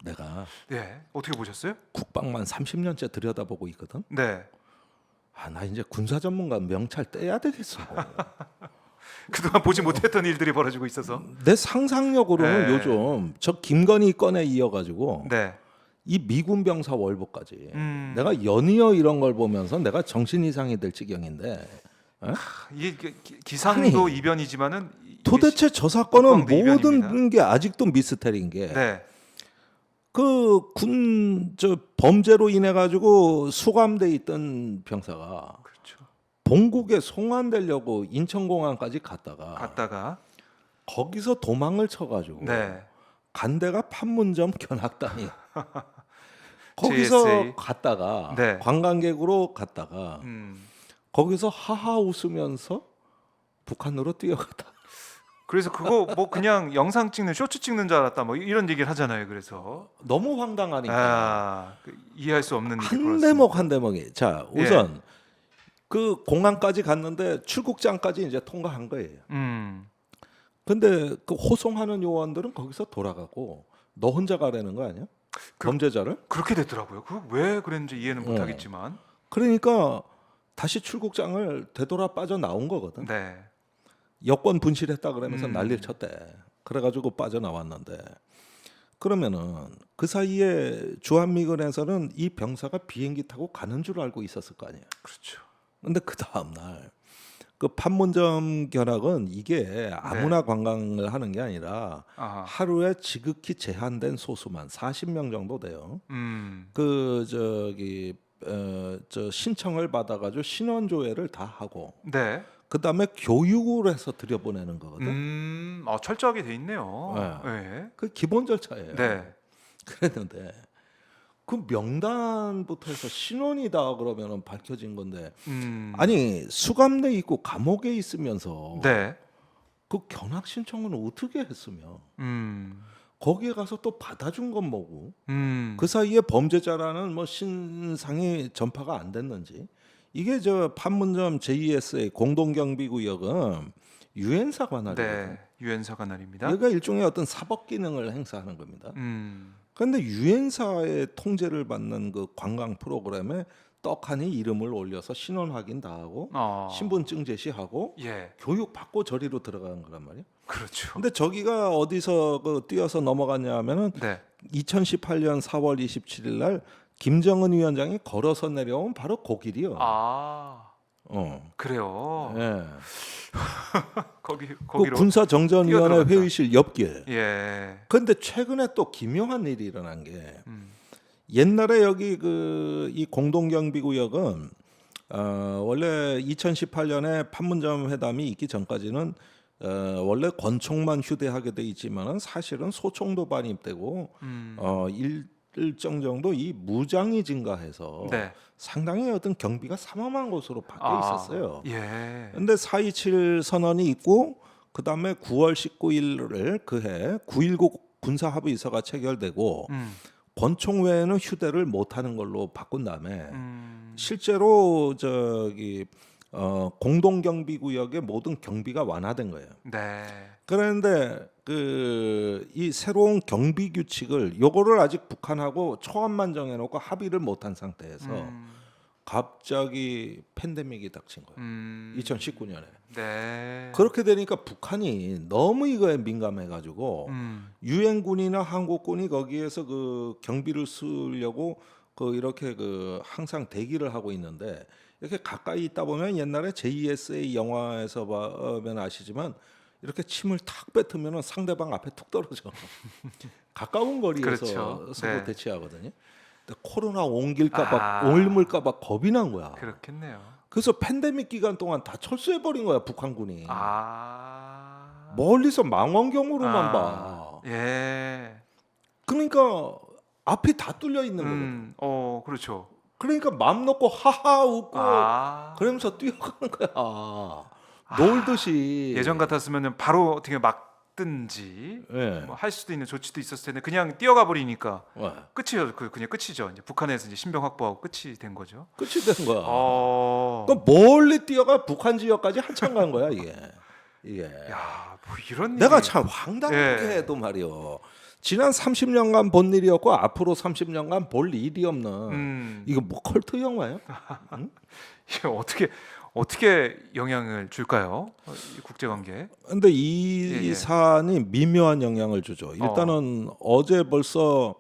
내가 네. 어떻게 보셨어요? 국방만 30년째 들여다보고 있거든. 네. 나 이제 군사 전문가 명찰 떼야 되겠어. 그동안 보지 못했던 일들이 벌어지고 있어서. 내 상상력으로는 네. 요즘 저 김건희 건에 이어가지고 네. 이 미군 병사 월북까지 내가 내가 연이어 이런 걸 보면서 내가 정신 이상이 될 지경인데 이게 기상도 아니, 이변이지만은 도대체 저 사건은 국방도 이변입니다. 모든 게 아직도 미스터리인 게 네. 그 군 저 범죄로 인해 가지고 수감돼 있던 병사가 그렇죠. 본국에 송환되려고 인천공항까지 갔다가 거기서 도망을 쳐가지고 네. 간 데가 판문점 견학단이 거기서 JSA. 갔다가 네. 관광객으로 갔다가 거기서 하하 웃으면서 북한으로 뛰어갔다. 그래서 그거 뭐 그냥 영상 찍는 쇼츠 찍는 줄 알았다 뭐 이런 얘기를 하잖아요. 그래서 너무 황당하니까 이해할 수 없는 일이 한 벌어졌습니다. 대목 한 대목이 자 우선 그 공항까지 갔는데 출국장까지 이제 통과한 거예요. 근데 그 호송하는 요원들은 거기서 돌아가고 너 혼자 가라는 거 아니야? 범죄자를? 그렇게 됐더라고요. 그 왜 그랬는지 이해는 못하겠지만. 그러니까 다시 출국장을 되돌아 빠져 나온 거거든. 네. 여권 분실했다 그러면서 난리를 쳤대. 그래가지고 빠져 나왔는데 그러면은 그 사이에 주한미군에서는 이 병사가 비행기 타고 가는 줄 알고 있었을 거 아니야. 그렇죠. 근데 그 다음 날 그 판문점 견학은 이게 아무나 관광을 하는 게 아니라 아하. 하루에 지극히 제한된 소수만 40명 정도 돼요. 그 저기 저 신청을 받아가지고 신원 조회를 다 하고 네. 그 다음에 교육을 해서 들여보내는 거거든. 철저하게 돼 있네요. 네. 네. 그 기본 절차예요. 네. 그랬는데 그 명단부터 해서 신원이다 그러면은 밝혀진 건데 아니 수감돼 있고 감옥에 있으면서 네. 그 견학 신청은 어떻게 했으며 음. 거기에 가서 또 받아준 건 뭐고 음. 그 사이에 범죄자라는 뭐 신상이 전파가 안 됐는지 이게 저 판문점 JSA 공동경비구역은 유엔사 관할이거든. 네. 유엔사 관할입니다. 얘가 일종의 어떤 사법 기능을 행사하는 겁니다. 그런데 유엔사의 통제를 받는 그 관광 프로그램에 떡하니 이름을 올려서 신원 확인 다 하고 신분증 제시하고 예. 교육 받고 저리로 들어가는 거란 말이야. 그렇죠. 근데 저기가 어디서 그 뛰어서 넘어갔냐 하면은 네. 2018년 4월 27일 날 김정은 위원장이 걸어서 내려온 바로 그 길이요. 그래요. 예. 그 거기로 군사정전위원회 뛰어들어갔다. 회의실 옆길. 예. 근데 최근에 또 기묘한 일이 일어난 게 옛날에 여기 그 이 공동경비구역은 원래 2018년에 판문점 회담이 있기 전까지는 원래 권총만 휴대하게 돼 있지만은 사실은 소총도 반입되고 일정 정도 이 무장이 증가해서 네. 상당히 어떤 경비가 삼엄한 곳으로 바뀌어 있었어요. 예. 근데 4.27 선언이 있고 그 다음에 9월 19일을 그해 9.19 군사합의서가 체결되고 권총 외에는 휴대를 못하는 걸로 바꾼 다음에 실제로 저기 공동경비구역의 모든 경비가 완화된 거예요. 네. 그런데 그 이 새로운 경비 규칙을 요거를 아직 북한하고 초안만 정해놓고 합의를 못한 상태에서 갑자기 팬데믹이 닥친 거예요. 2019년에. 네. 그렇게 되니까 북한이 너무 이거에 민감해가지고 유엔군이나 한국군이 거기에서 그 경비를 쓰려고 그 이렇게 그 항상 대기를 하고 있는데 이렇게 가까이 있다 보면 옛날에 JSA 영화에서 보면 아시지만 이렇게 침을 탁 뱉으면 상대방 앞에 툭 떨어져. 가까운 거리에서 그렇죠. 서로 네. 대치하거든요. 근데 코로나 옮길까봐 옮을까봐 겁이 난 거야. 그렇겠네요. 그래서 팬데믹 기간 동안 다 철수해 버린 거야 북한군이. 아. 멀리서 망원경으로만 봐. 예. 그러니까 앞이 다 뚫려 있는 거거든. 그렇죠. 그러니까 맘 놓고 하하 웃고 그러면서 뛰어가는 거야. 놀듯이. 예전 같았으면 바로 어떻게 막든지 예. 뭐 할 수도 있는 조치도 있었을 텐데 그냥 뛰어가 버리니까 예. 끝이죠. 그냥 끝이죠. 이제 북한에서 이제 신병 확보하고 끝이 된 거죠. 끝이 된 거야. 어. 그 멀리 뛰어가 북한 지역까지 한참 간 거야 이게. 야, 뭐 이런 내가 일이- 참 황당하게 예. 해도 말이요. 지난 30년간 본 일이었고 앞으로 30년간 볼 일이 없는 이거 뭐 컬트 영화예요? 응? 이게 어떻게 영향을 줄까요? 이 국제 관계에? 근데 이 예, 예. 사안이 미묘한 영향을 주죠. 일단은 어제 벌써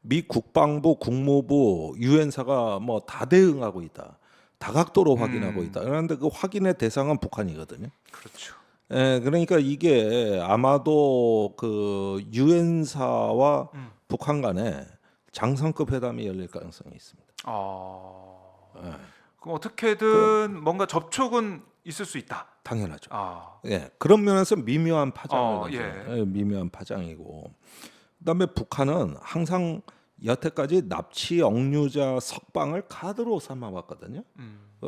미 국방부, 국무부, 유엔사가 뭐 다 대응하고 있다. 다각도로 확인하고 있다. 그런데 그 확인의 대상은 북한이거든요. 그렇죠. 예, 그러니까 이게 아마도 그 유엔사와 북한 간에 장성급 회담이 열릴 가능성이 있습니다. 예, 그럼 어떻게든 뭔가 접촉은 있을 수 있다. 당연하죠. 아, 예, 그런 면에서 미묘한 파장을 예. 던져요. 예, 미묘한 파장이고, 그다음에 북한은 항상 여태까지 납치 억류자 석방을 카드로 삼아왔거든요.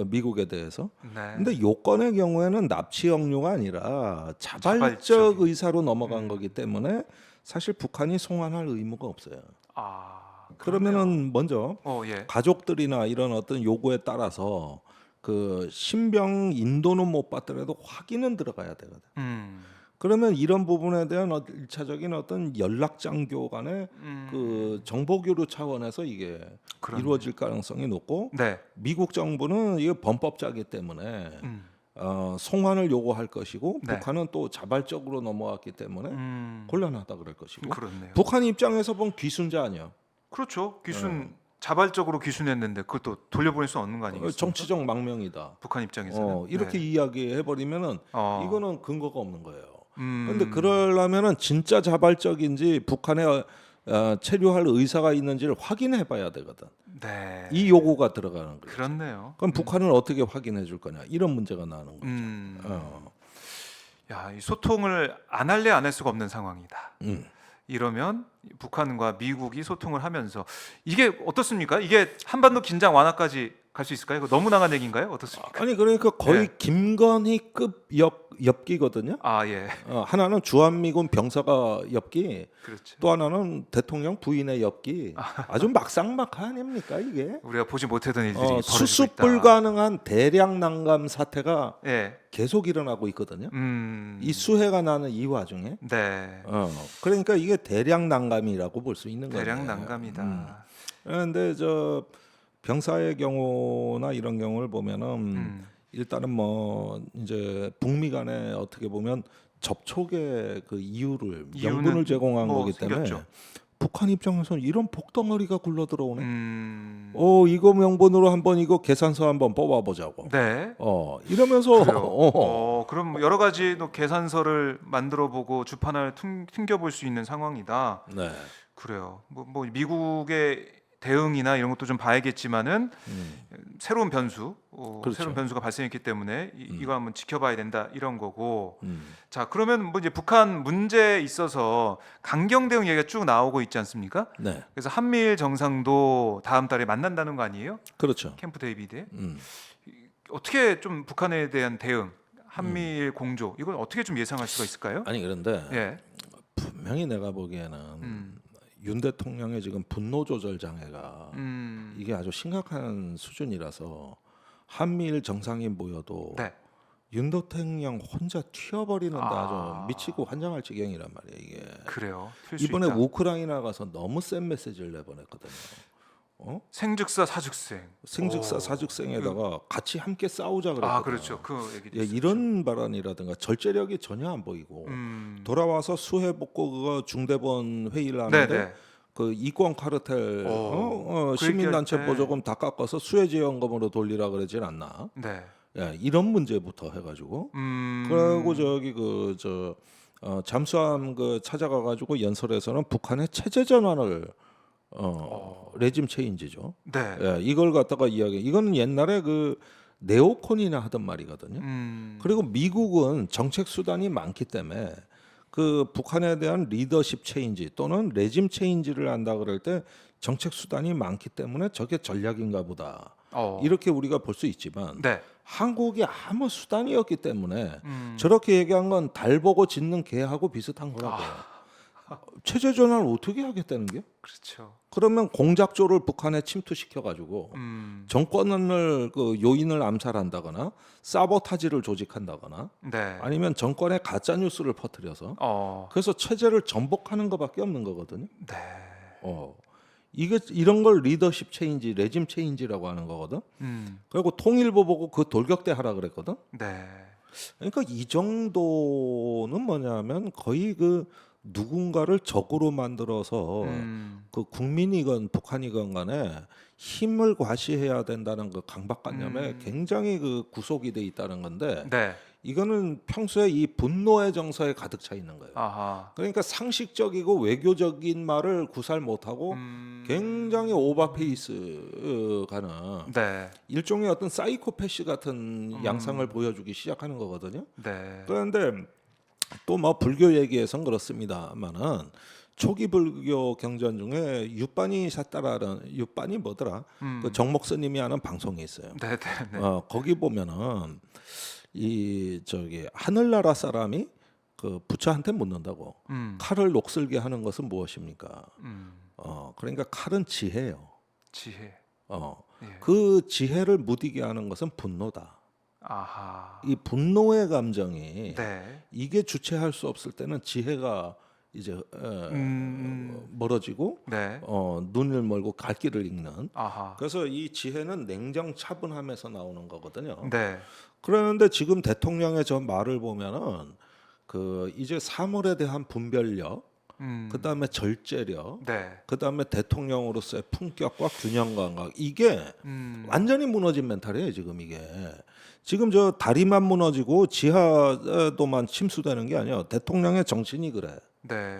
미국에 대해서. 네. 근데 요건의 경우에는 납치 억류가 아니라 자발적 자발적인. 의사로 넘어간 거기 때문에 사실 북한이 송환할 의무가 없어요. 그러네요. 그러면은 먼저 예. 가족들이나 이런 어떤 요구에 따라서 그 신병 인도는 못 받더라도 확인은 들어가야 되거든. 그러면 이런 부분에 대한 일차적인 어떤 연락 장교 간의 그 정보 교류 차원에서 이게 그렇네. 이루어질 가능성이 높고, 네. 미국 정부는 이게 범법자이기 때문에 송환을 요구할 것이고, 네. 북한은 또 자발적으로 넘어왔기 때문에 곤란하다 그럴 것이고, 그렇네요. 북한 입장에서 보면 귀순자 아니야. 그렇죠. 자발적으로 귀순했는데 그것도 돌려보낼 수 없는 거 아니겠습니까? 정치적 망명이다. 북한 입장에서는 이렇게 네. 이야기해 버리면은 어. 이거는 근거가 없는 거예요. 음. 그런데 그러려면은 진짜 자발적인지 북한에 체류할 의사가 있는지를 확인해 봐야 되거든. 네. 이 요구가 들어가는 거예요. 그렇네요. 그럼 북한은 어떻게 확인해 줄 거냐? 이런 문제가 나는 거죠. 야, 이 소통을 안 할래 안 할 수가 없는 상황이다. 이러면 북한과 미국이 소통을 하면서 이게 어떻습니까? 이게 한반도 긴장 완화까지 갈 수 있을까요? 이거 너무 나간 얘기인가요? 어떻습니까? 아니 그러니까 거의 네. 김건희급 엽기거든요. 예. 하나는 주한미군 병사가 엽기, 그렇죠. 또 하나는 대통령 부인의 엽기. 아주 막상막하 아닙니까 이게? 우리가 보지 못하던 일들이 벌어지고 수습 있다. 불가능한 대량 난감 사태가 예. 계속 일어나고 있거든요. 이 수해가 나는 이 와중에. 네. 그러니까 이게 대량 난감이라고 볼 수 있는 거예요. 대량 난감이다. 그런데 저 병사의 경우나 이런 경우를 보면은 일단은 뭐 이제 북미 간에 어떻게 보면 접촉의 그 이유를 이유는 명분을 제공한 뭐 거기 때문에 생겼죠. 북한 입장에서는 이런 복덩어리가 굴러 들어오네. 이거 명분으로 한번 이거 계산서 한번 뽑아보자고. 네. 이러면서 그래요. 그럼 뭐 여러 가지 또 계산서를 만들어보고 주판을 튕겨볼 수 있는 상황이다. 네. 그래요. 뭐 미국의 대응이나 이런 것도 좀 봐야겠지만은 새로운 변수, 그렇죠. 새로운 변수가 발생했기 때문에 이거 한번 지켜봐야 된다 이런 거고. 음. 자, 그러면 뭐 이제 북한 문제에 있어서 강경 대응 얘기가 쭉 나오고 있지 않습니까? 네. 그래서 한미일 정상도 다음 달에 만난다는 거 아니에요? 그렇죠. 캠프 데이비드에. 음. 어떻게 좀 북한에 대한 대응, 한미일 공조 이걸 어떻게 좀 예상할 수가 있을까요? 아니 그런데 예. 분명히 내가 보기에는 윤 대통령의 지금 분노 조절 장애가 이게 아주 심각한 수준이라서 한미일 정상이 모여도 네. 윤 대통령 혼자 튀어버리는데 아주 미치고 환장할 지경이란 말이에요 이게. 그래요. 튈 수 이번에 있다. 우크라이나 가서 너무 센 메시지를 내보냈거든요. 생즉사 사즉생. 생즉사 사즉생에다가 같이 함께 싸우자 그랬거든요. 그렇죠. 그 얘기도 예, 있었죠. 이런 발언이라든가 절제력이 전혀 안 보이고 돌아와서 수해 복구 그거 중대본 회의를 하는데 네네. 그 이권 카르텔 그 시민단체 얘기할 때. 보조금 다 깎아서 수혜지원금으로 돌리라 그러진 않나? 네. 예, 이런 문제부터 해가지고 그리고 저기 잠수함 그 찾아가 가지고 연설에서는 북한의 체제 전환을 레짐 체인지죠. 네. 예, 이걸 갖다가 이거는 옛날에 그 네오콘이나 하던 말이거든요. 그리고 미국은 정책 수단이 많기 때문에 그 북한에 대한 리더십 체인지 또는 레짐 체인지를 한다 그럴 때 정책 수단이 많기 때문에 저게 전략인가 보다. 이렇게 우리가 볼 수 있지만 네. 한국이 아무 수단이 없기 때문에 저렇게 얘기한 건 달 보고 짖는 개하고 비슷한 거라고요. 체제 전환을 어떻게 하겠다는 게? 그렇죠. 그러면 공작조를 북한에 침투시켜 가지고 정권을 그 요인을 암살한다거나 사보타지를 조직한다거나 네. 아니면 정권에 가짜 뉴스를 퍼뜨려서 어. 그래서 체제를 전복하는 것밖에 없는 거거든요. 네. 이게 이런 걸 리더십 체인지, 레짐 체인지라고 하는 거거든. 음. 그리고 통일부 보고 그 돌격대 하라 그랬거든. 네. 그러니까 이 정도는 뭐냐면 거의 그 누군가를 적으로 만들어서 그 국민이건 북한이건 간에 힘을 과시해야 된다는 그 강박관념에 굉장히 그 구속이 돼 있다는 건데 네. 이거는 평소에 이 분노의 정서에 가득 차 있는 거예요. 아하. 그러니까 상식적이고 외교적인 말을 구사를 못하고 굉장히 오버페이스 가는 네. 일종의 어떤 사이코패시 같은 양상을 보여주기 시작하는 거거든요. 네. 그런데 또 뭐 불교 얘기에선 그렇습니다만은 초기 불교 경전 중에 육반이 샀다라는 육반이 뭐더라? 그 정목 스님이 하는 방송이 있어요. 네. 네. 네. 거기 보면은 이 저기 하늘나라 사람이 그 부처한테 묻는다고 칼을 녹슬게 하는 것은 무엇입니까? 그러니까 칼은 지혜예요. 지혜. 예. 그 지혜를 무디게 하는 것은 분노다. 아하. 이 분노의 감정이 네. 이게 주체할 수 없을 때는 지혜가 이제 멀어지고 네. 눈을 멀고 갈 길을 잃는. 아하. 그래서 이 지혜는 냉정 차분함에서 나오는 거거든요. 네. 그런데 지금 대통령의 저 말을 보면은 그 이제 사물에 대한 분별력, 그다음에 절제력, 네. 그다음에 대통령으로서의 품격과 균형 감각 이게 완전히 무너진 멘탈이에요 지금 이게. 지금 저 다리만 무너지고 지하도만 침수되는 게 아니에요. 대통령의 정신이 그래. 네.